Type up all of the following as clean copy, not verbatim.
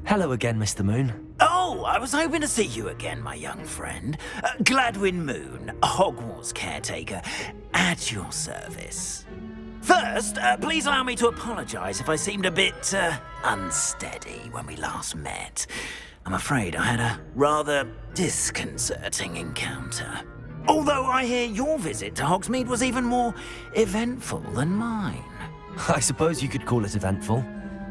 Hello again, Mr. Moon. Oh, I was hoping to see you again, my young friend. Gladwin Moon, Hogwarts Caretaker, at your service. First, please allow me to apologise if I seemed a bit unsteady when we last met. I'm afraid I had a rather disconcerting encounter. Although I hear your visit to Hogsmeade was even more eventful than mine. I suppose you could call it eventful.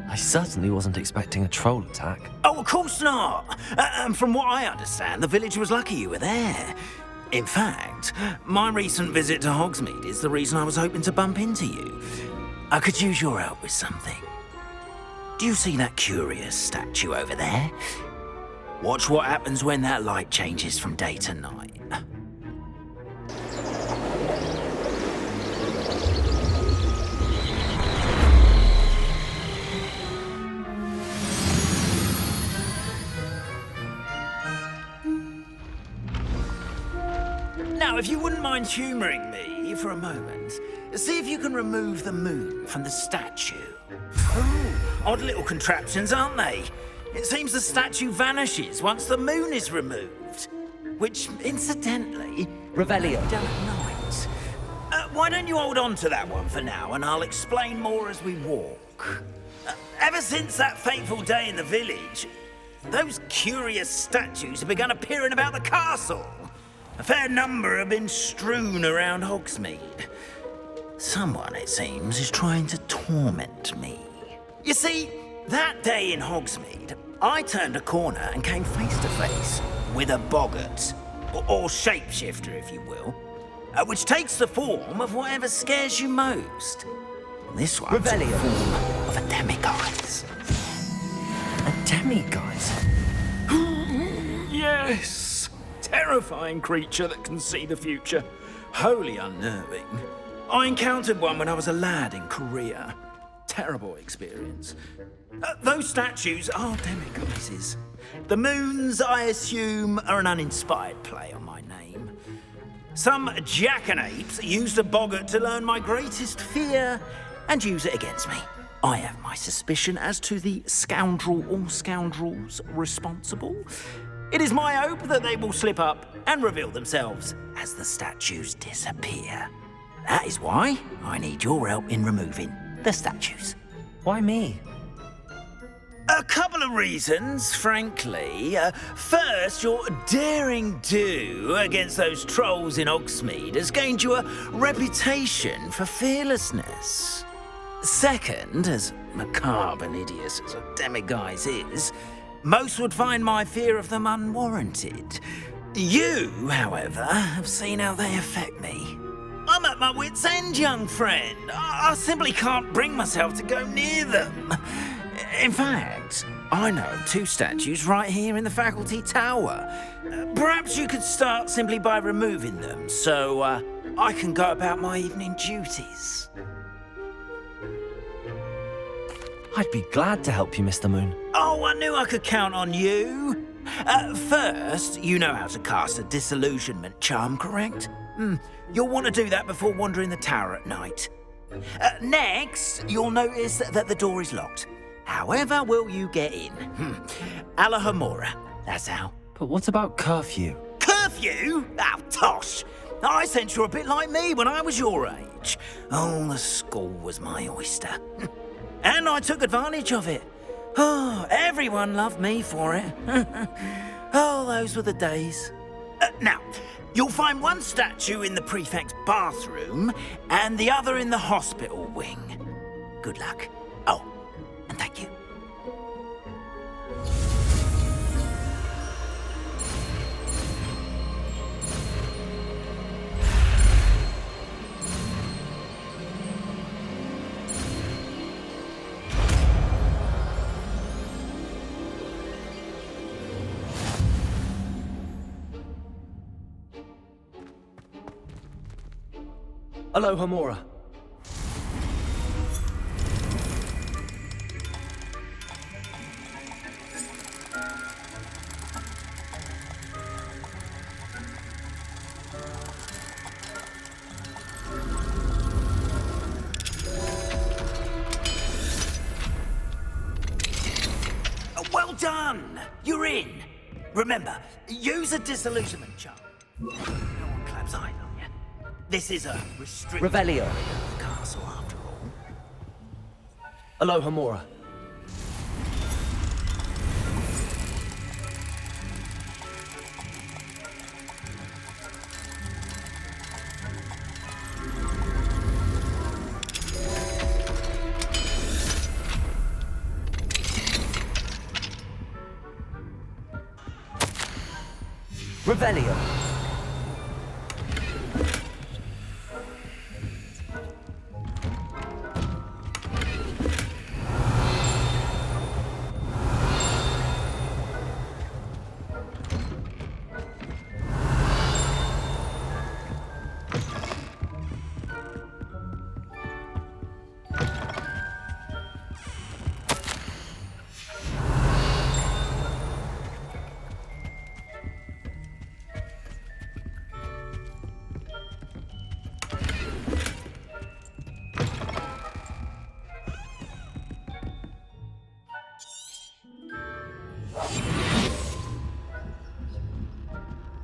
I certainly wasn't expecting a troll attack. Oh, of course not. And from what I understand, the village was lucky you were there. In fact, my recent visit to Hogsmeade is the reason I was hoping to bump into you. I could use your help with something. Do you see that curious statue over there? Watch what happens when that light changes from day to night. Now, if you wouldn't mind humouring me for a moment, see if you can remove the moon from the statue. Oh, odd little contraptions, aren't they? It seems the statue vanishes once the moon is removed. Which, incidentally, Revelio. done at night. Why don't you hold on to that one for now, and I'll explain more as we walk. Ever since that fateful day in the village, those curious statues have begun appearing about the castle. A fair number have been strewn around Hogsmeade. Someone, it seems, is trying to torment me. You see, that day in Hogsmeade, I turned a corner and came face to face with a boggart, or shapeshifter, if you will, which takes the form of whatever scares you most. This one's in the form of a demiguise. A demiguise? Yes! Terrifying creature that can see the future. Wholly unnerving. I encountered one when I was a lad in Korea. Terrible experience. Those statues are demiguises. The moons, I assume, are an uninspired play on my name. Some jackanapes used a boggart to learn my greatest fear and use it against me. I have my suspicion as to the scoundrel or scoundrels responsible. It is my hope that they will slip up and reveal themselves as the statues disappear. That is why I need your help in removing the statues. Why me? A couple of reasons, frankly. First, your daring do against those trolls in Hogsmeade has gained you a reputation for fearlessness. Second, as macabre and hideous as a demiguise is, most would find my fear of them unwarranted. You, however, have seen how they affect me. I'm at my wit's end, young friend. I simply can't bring myself to go near them. In fact, I know of two statues right here in the faculty tower. Perhaps you could start simply by removing them, so I can go about my evening duties. I'd be glad to help you, Mr. Moon. Oh, I knew I could count on you. First, you know how to cast a disillusionment charm, correct? You'll want to do that before wandering the tower at night. Next, you'll notice that the door is locked. However will you get in? Alahomora, that's how. But what about curfew? Curfew? Oh, tosh. I sense you're a bit like me when I was your age. Oh, the school was my oyster. And I took advantage of it. Oh, everyone loved me for it. Oh, those were the days. Now, you'll find one statue in the prefect's bathroom and the other in the hospital wing. Good luck. Oh, and thank you. Alohomora. done! You're in! Remember, use a disillusionment charm. No one claps eyes on you. This is a restricted Revelio. area of the castle after all. Aloha Mora. Revelio.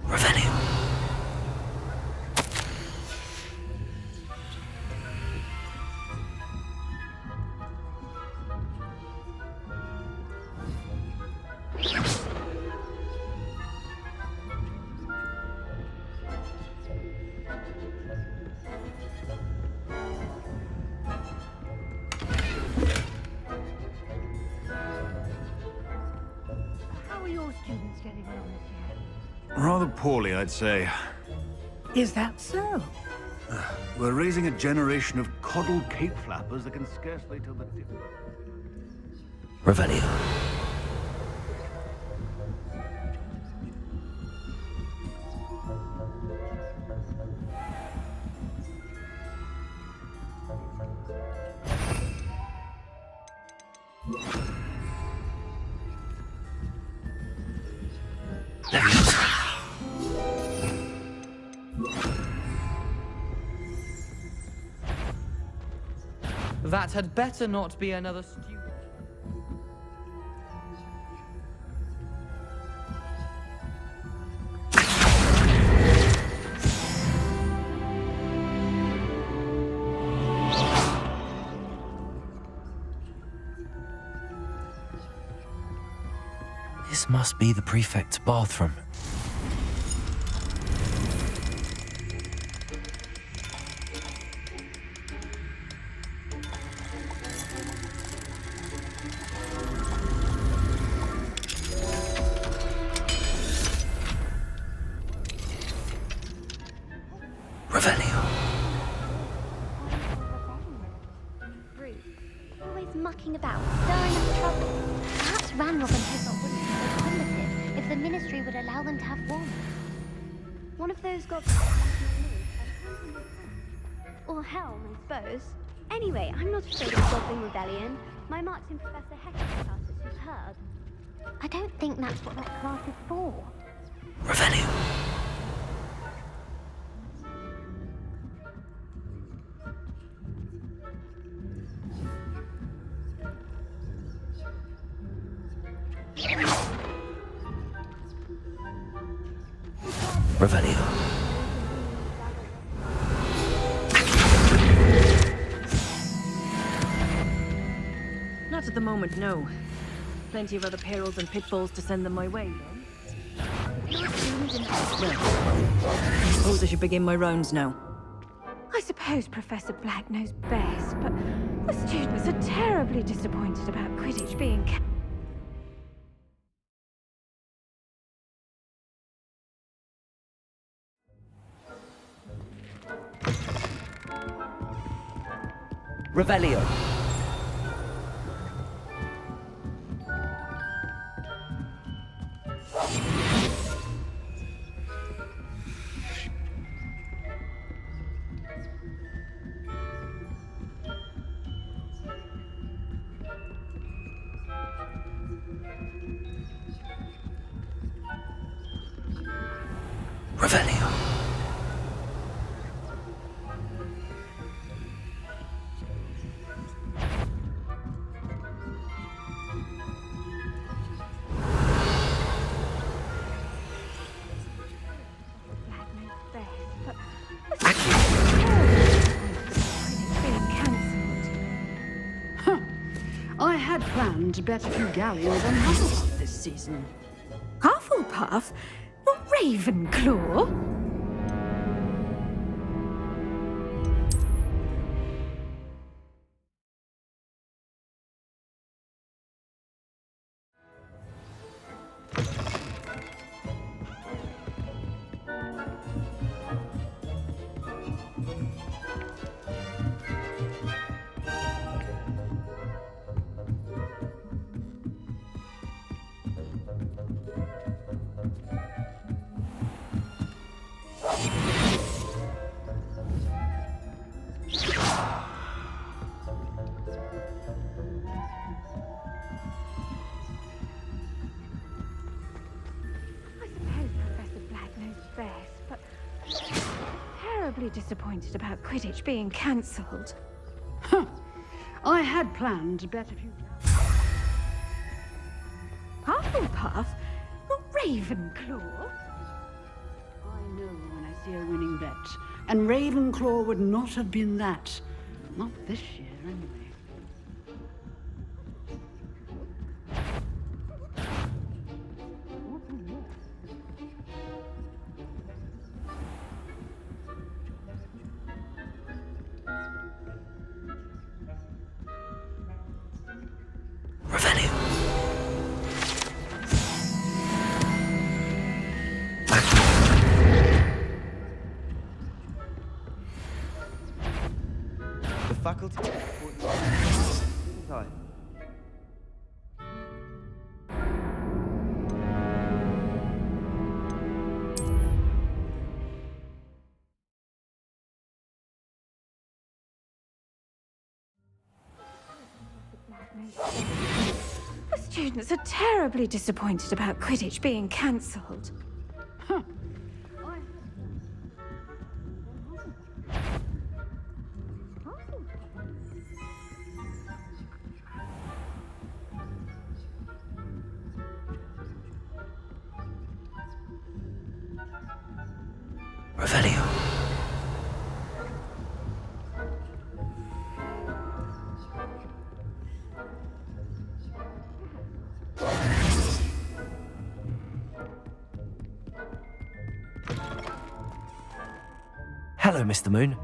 Revelio. How are your students getting on this year? Rather poorly, I'd say. Is that so? We're raising a generation of coddled cape flappers that can scarcely tell the difference. Revelio. That had better not be another student. This must be the prefect's bathroom. Revelio. Rude. Always mucking about, stirring up trouble. Perhaps Ranrock and Hizzle wouldn't be so primitive if the Ministry would allow them to have one. One of those got... Or Helm, I suppose. Anyway, I'm not afraid of Goblin Rebellion. My marks in Professor Hector's class are superb. I don't think that's what that class is for. Revelio. Revelio. Not at the moment, no. Plenty of other perils and pitfalls to send them my way, though. Well, I suppose I should begin my rounds now. I suppose Professor Black knows best, but the students are terribly disappointed about Quidditch being... Revelio. Revelio. had planned to bet a few galleons on Hufflepuff this season. Hufflepuff? Not Ravenclaw? Disappointed about Quidditch being cancelled. I had planned to bet a few... Hufflepuff? Not Ravenclaw? I know when I see a winning bet. And Ravenclaw would not have been that. Not this year, anyway. Faculty. Time. The students are terribly disappointed about Quidditch being cancelled. Revelio. Hello, Mr. Moon.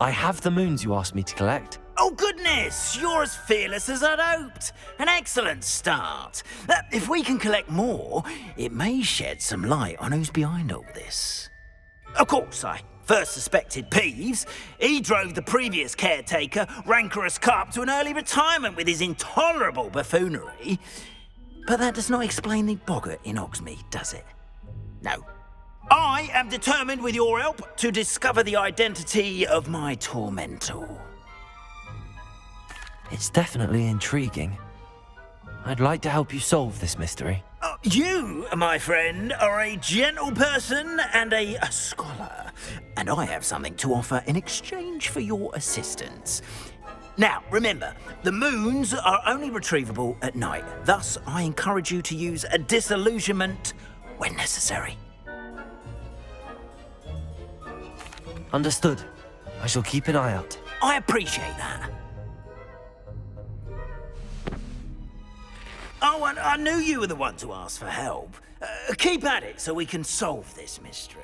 I have the moons you asked me to collect. Oh, goodness! You're as fearless as I'd hoped. An excellent start. If we can collect more, it may shed some light on who's behind all this. Of course, I first suspected Peeves. He drove the previous caretaker, rancorous Carp, to an early retirement with his intolerable buffoonery. But that does not explain the boggart in Hogsmeade, does it? No. I am determined, with your help, to discover the identity of my tormentor. It's definitely intriguing. I'd like to help you solve this mystery. You, my friend, are a gentle person and a scholar, and I have something to offer in exchange for your assistance. Now, remember, the moons are only retrievable at night. Thus, I encourage you to use a disillusionment when necessary. Understood. I shall keep an eye out. I appreciate that. Oh, and I knew you were the one to ask for help. Keep at it so we can solve this mystery.